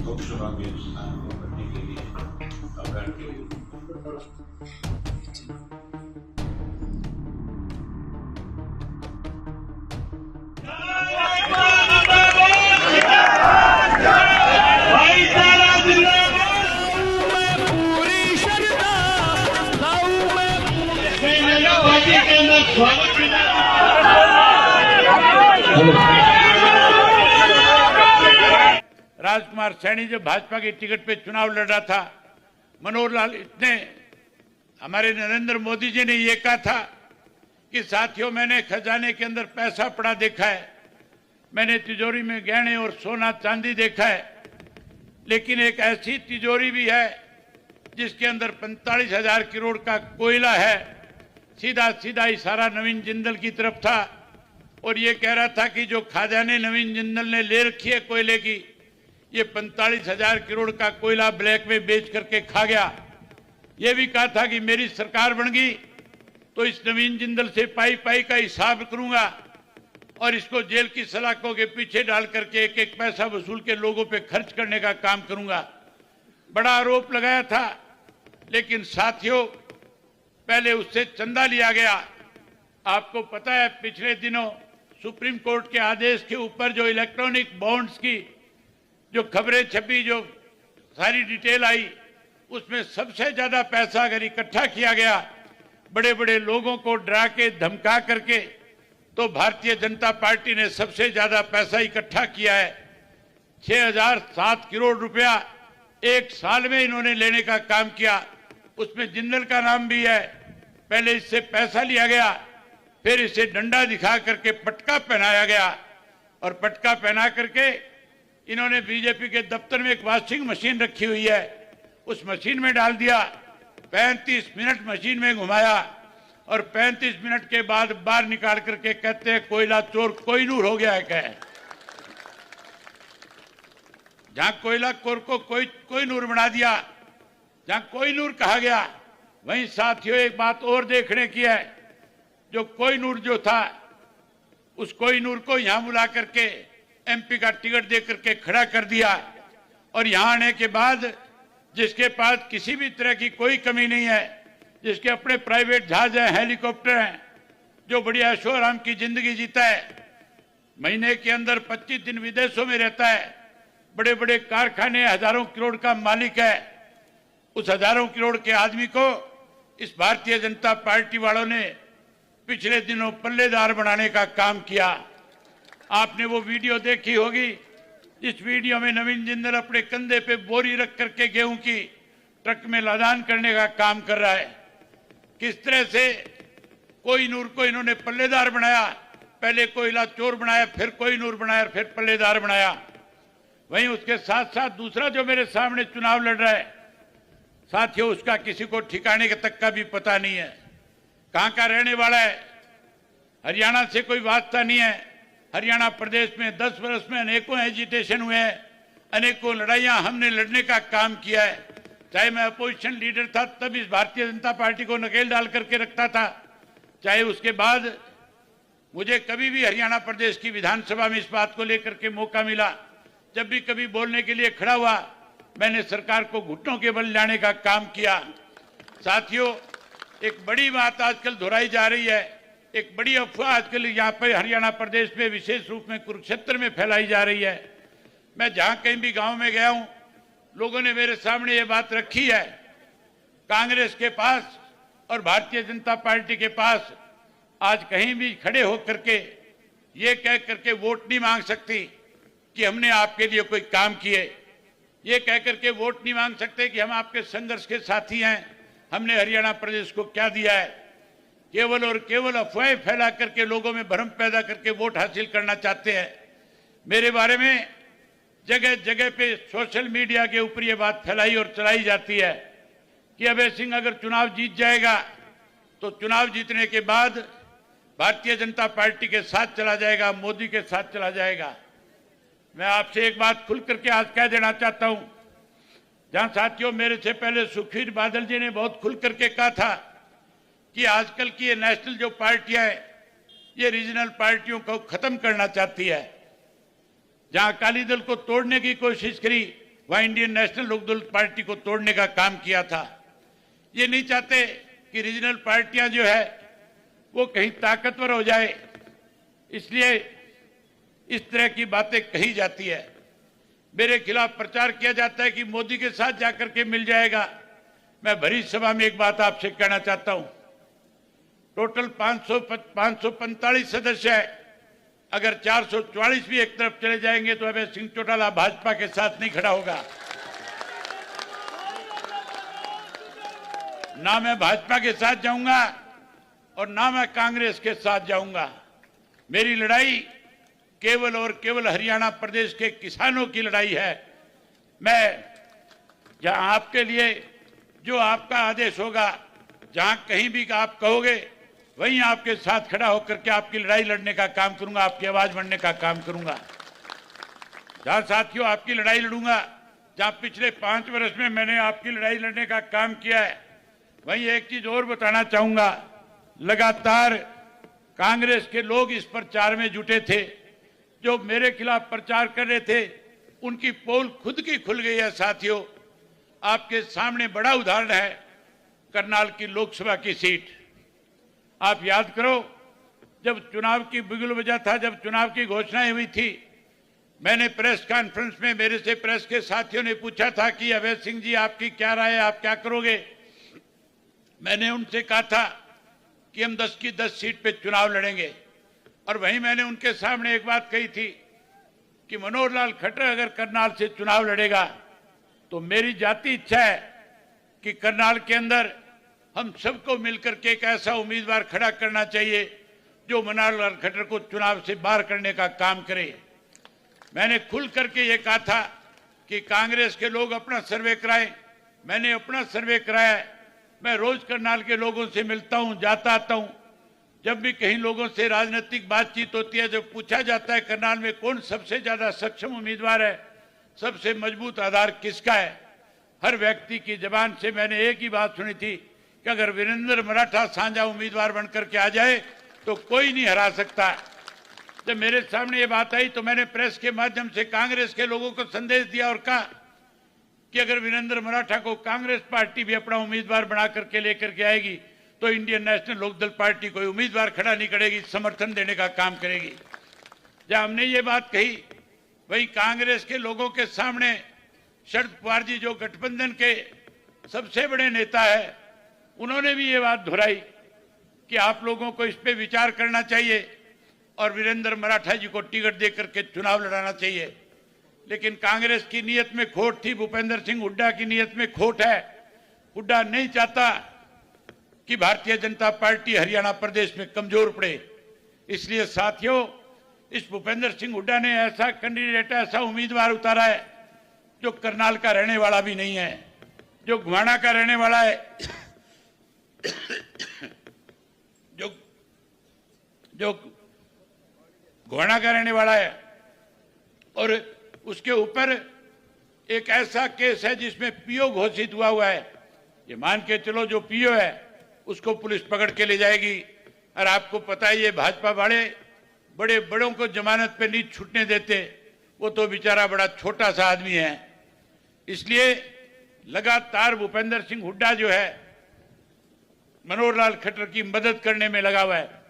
लोकसभा में स्थान को करने के लिए अभियान के लिए राजकुमार सैनी जब भाजपा की टिकट पे चुनाव लड़ रहा था, मनोहर लाल इतने हमारे नरेंद्र मोदी जी ने ये कहा था कि साथियों मैंने खजाने के अंदर पैसा पड़ा देखा है, मैंने तिजोरी में गहने और सोना चांदी देखा है, लेकिन एक ऐसी तिजोरी भी है जिसके अंदर 45,000 करोड़ का कोयला है। सीधा सीधा इशारा नवीन जिंदल की तरफ था और ये कह रहा था कि जो खजाने नवीन जिंदल ने ले रखी है कोयले की, ये 45,000 करोड़ का कोयला ब्लैक में बेच करके खा गया। ये भी कहा था कि मेरी सरकार बन गई तो इस नवीन जिंदल से पाई पाई का हिसाब करूंगा और इसको जेल की सलाखों के पीछे डाल करके एक एक पैसा वसूल के लोगों पे खर्च करने का काम करूंगा। बड़ा आरोप लगाया था, लेकिन साथियों पहले उससे चंदा लिया गया। आपको पता है पिछले दिनों सुप्रीम कोर्ट के आदेश के ऊपर जो इलेक्ट्रॉनिक बॉन्ड्स की जो खबरें छपी, जो सारी डिटेल आई, उसमें सबसे ज्यादा पैसा अगर इकट्ठा किया गया बड़े बड़े लोगों को डरा के धमका करके, तो भारतीय जनता पार्टी ने सबसे ज्यादा पैसा इकट्ठा किया है। 6,007 करोड़ रुपया एक साल में इन्होंने लेने का काम किया। उसमें जिंदल का नाम भी है। पहले इससे पैसा लिया गया, फिर इसे डंडा दिखा करके पटका पहनाया गया और पटका पहना करके इन्होंने बीजेपी के दफ्तर में एक वॉशिंग मशीन रखी हुई है, उस मशीन में डाल दिया। 35 मिनट मशीन में घुमाया और 35 मिनट के बाद बाहर निकाल करके कहते हैं कोयला चोर कोहिनूर हो गया है। क्या जहां कोयला कोर को कोहिनूर बना दिया, जहां कोहिनूर कहा गया, वहीं साथियों एक बात और देखने की है। जो कोहिनूर जो था, उस कोहिनूर को यहां बुला करके एमपी का टिकट दे करके खड़ा कर दिया और यहां आने के बाद जिसके पास किसी भी तरह की कोई कमी नहीं है, जिसके अपने प्राइवेट जहाज हैं, हेलीकॉप्टर हैं, जो बढ़िया ऐशो आराम की जिंदगी जीता है, महीने के अंदर 25 दिन विदेशों में रहता है, बड़े बड़े कारखाने, हजारों करोड़ का मालिक है, उस हजारों करोड़ के आदमी को इस भारतीय जनता पार्टी वालों ने पिछले दिनों पल्लेदार बनाने का काम किया। आपने वो वीडियो देखी होगी। इस वीडियो में नवीन जिंदल अपने कंधे पे बोरी रख करके गेहूं की ट्रक में लदान करने का काम कर रहा है। किस तरह से कोहिनूर को इन्होंने पल्लेदार बनाया, पहले कोयला चोर बनाया, फिर कोहिनूर बनाया, फिर पल्लेदार बनाया। वहीं उसके साथ साथ दूसरा जो मेरे सामने चुनाव लड़ रहा है, साथियों उसका किसी को ठिकाने के तक का भी पता नहीं है, कहां का रहने वाला है। हरियाणा से कोई वास्ता नहीं है। हरियाणा प्रदेश में 10 वर्ष में अनेकों एजिटेशन हुए हैं, अनेकों लड़ाइयां हमने लड़ने का काम किया है। चाहे मैं अपोजिशन लीडर था तब इस भारतीय जनता पार्टी को नकेल डाल करके रखता था, चाहे उसके बाद मुझे कभी भी हरियाणा प्रदेश की विधानसभा में इस बात को लेकर के मौका मिला, जब भी कभी बोलने के लिए खड़ा हुआ, मैंने सरकार को घुटनों के बल लाने का काम किया। साथियों एक बड़ी बात आजकल दोहराई जा रही है, एक बड़ी अफवाह आजकल यहाँ पर हरियाणा प्रदेश में विशेष रूप में कुरुक्षेत्र में फैलाई जा रही है। मैं जहां कहीं भी गांव में गया हूं, लोगों ने मेरे सामने ये बात रखी है, कांग्रेस के पास और भारतीय जनता पार्टी के पास आज कहीं भी खड़े होकर के ये कह करके वोट नहीं मांग सकती कि हमने आपके लिए कोई काम किए। ये कह करके वोट नहीं मांग सकते कि हम आपके संघर्ष के साथी हैं, हमने हरियाणा प्रदेश को क्या दिया है। केवल और केवल अफवाहें फैला करके लोगों में भ्रम पैदा करके वोट हासिल करना चाहते हैं। मेरे बारे में जगह जगह पे सोशल मीडिया के ऊपर ये बात फैलाई और चलाई जाती है कि अभय सिंह अगर चुनाव जीत जाएगा तो चुनाव जीतने के बाद भारतीय जनता पार्टी के साथ चला जाएगा, मोदी के साथ चला जाएगा। मैं आपसे एक बात खुल करके आज कह देना चाहता हूं, जहां साथियों मेरे से पहले सुखबीर बादल जी ने बहुत खुल करके कहा था कि आजकल की ये नेशनल जो पार्टियां हैं, ये रीजनल पार्टियों को खत्म करना चाहती है। जहां अकाली दल को तोड़ने की कोशिश करी, वहां इंडियन नेशनल लोकदल पार्टी को तोड़ने का काम किया था। ये नहीं चाहते कि रीजनल पार्टियां जो है वो कहीं ताकतवर हो जाए, इसलिए इस तरह की बातें कही जाती है। मेरे खिलाफ प्रचार किया जाता है कि मोदी के साथ जाकर के मिल जाएगा। मैं भरी सभा में एक बात आपसे कहना चाहता हूं, टोटल 545 सदस्य है, अगर 444 भी एक तरफ चले जाएंगे तो अभय सिंह चौटाला भाजपा के साथ नहीं खड़ा होगा। ना मैं भाजपा के साथ जाऊंगा और ना मैं कांग्रेस के साथ जाऊंगा। मेरी लड़ाई केवल और केवल हरियाणा प्रदेश के किसानों की लड़ाई है। मैं जहां आपके लिए जो आपका आदेश होगा, जहां कहीं भी आप कहोगे, वहीं आपके साथ खड़ा होकर के आपकी लड़ाई लड़ने का काम करूंगा, आपकी आवाज बनने का काम करूंगा। जहां साथियों आपकी लड़ाई लड़ूंगा, जहां पिछले 5 वर्ष में मैंने आपकी लड़ाई लड़ने का काम किया है, वहीं एक चीज और बताना चाहूंगा। लगातार कांग्रेस के लोग इस प्रचार में जुटे थे, जो मेरे खिलाफ प्रचार कर रहे थे, उनकी पोल खुद की खुल गई है। साथियों, आपके सामने बड़ा उदाहरण है करनाल की लोकसभा की सीट। आप याद करो, जब चुनाव की बिगुल बजा था, जब चुनाव की घोषणाएं हुई थी, मैंने प्रेस कॉन्फ्रेंस में मेरे से प्रेस के साथियों ने पूछा था कि अभय सिंह जी आपकी क्या राय है, आप क्या करोगे। मैंने उनसे कहा था कि हम 10 की 10 सीट पे चुनाव लड़ेंगे, और वहीं मैंने उनके सामने एक बात कही थी कि मनोहर लाल खट्टर अगर करनाल से चुनाव लड़ेगा तो मेरी जाती इच्छा है कि करनाल के अंदर हम सबको मिलकर के एक ऐसा उम्मीदवार खड़ा करना चाहिए जो मनोहर लाल खट्टर को चुनाव से बाहर करने का काम करे। मैंने खुल करके ये कहा था कि कांग्रेस के लोग अपना सर्वे कराएं। मैंने अपना सर्वे कराया है। मैं रोज करनाल के लोगों से मिलता हूं, जाता आता हूं। जब भी कहीं लोगों से राजनीतिक बातचीत होती है, जब पूछा जाता है करनाल में कौन सबसे ज्यादा सक्षम उम्मीदवार है, सबसे मजबूत आधार किसका है, हर व्यक्ति की जबान से मैंने एक ही बात सुनी थी कि अगर वीरेंद्र मराठा साझा उम्मीदवार बनकर के आ जाए तो कोई नहीं हरा सकता। जब मेरे सामने ये बात आई तो मैंने प्रेस के माध्यम से कांग्रेस के लोगों को संदेश दिया और कहा कि अगर वीरेंद्र मराठा को कांग्रेस पार्टी भी अपना उम्मीदवार बना करके लेकर के आएगी तो इंडियन नेशनल लोकदल पार्टी कोई उम्मीदवार खड़ा नहीं करेगी, समर्थन देने का काम करेगी। जब हमने ये बात कही, वही कांग्रेस के लोगों के सामने शरद पवार जी, जो गठबंधन के सबसे बड़े नेता है, उन्होंने भी ये बात दोहराई कि आप लोगों को इस पे विचार करना चाहिए और वीरेंद्र मराठा जी को टिकट देकर के चुनाव लड़ाना चाहिए। लेकिन कांग्रेस की नीयत में खोट थी, भूपेंद्र सिंह हुड्डा की नीयत में खोट है। हुड्डा नहीं चाहता कि भारतीय जनता पार्टी हरियाणा प्रदेश में कमजोर पड़े। इसलिए साथियों, इस भूपेंद्र सिंह हुड्डा ने ऐसा कैंडिडेट, ऐसा उम्मीदवार उतारा है जो करनाल का रहने वाला भी नहीं है, जो घुमाना का रहने वाला है, जो घुमाना का रहने वाला है, और उसके ऊपर एक ऐसा केस है जिसमें पीओ घोषित हुआ है। ये मान के चलो जो पीओ है उसको पुलिस पकड़ के ले जाएगी। और आपको पता है ये भाजपा वाले बड़े बड़ों को जमानत पे नहीं छूटने देते, वो तो बेचारा बड़ा छोटा सा आदमी है। इसलिए लगातार भूपेंद्र सिंह हुड्डा जो है मनोहर लाल खट्टर की मदद करने में लगा हुआ है।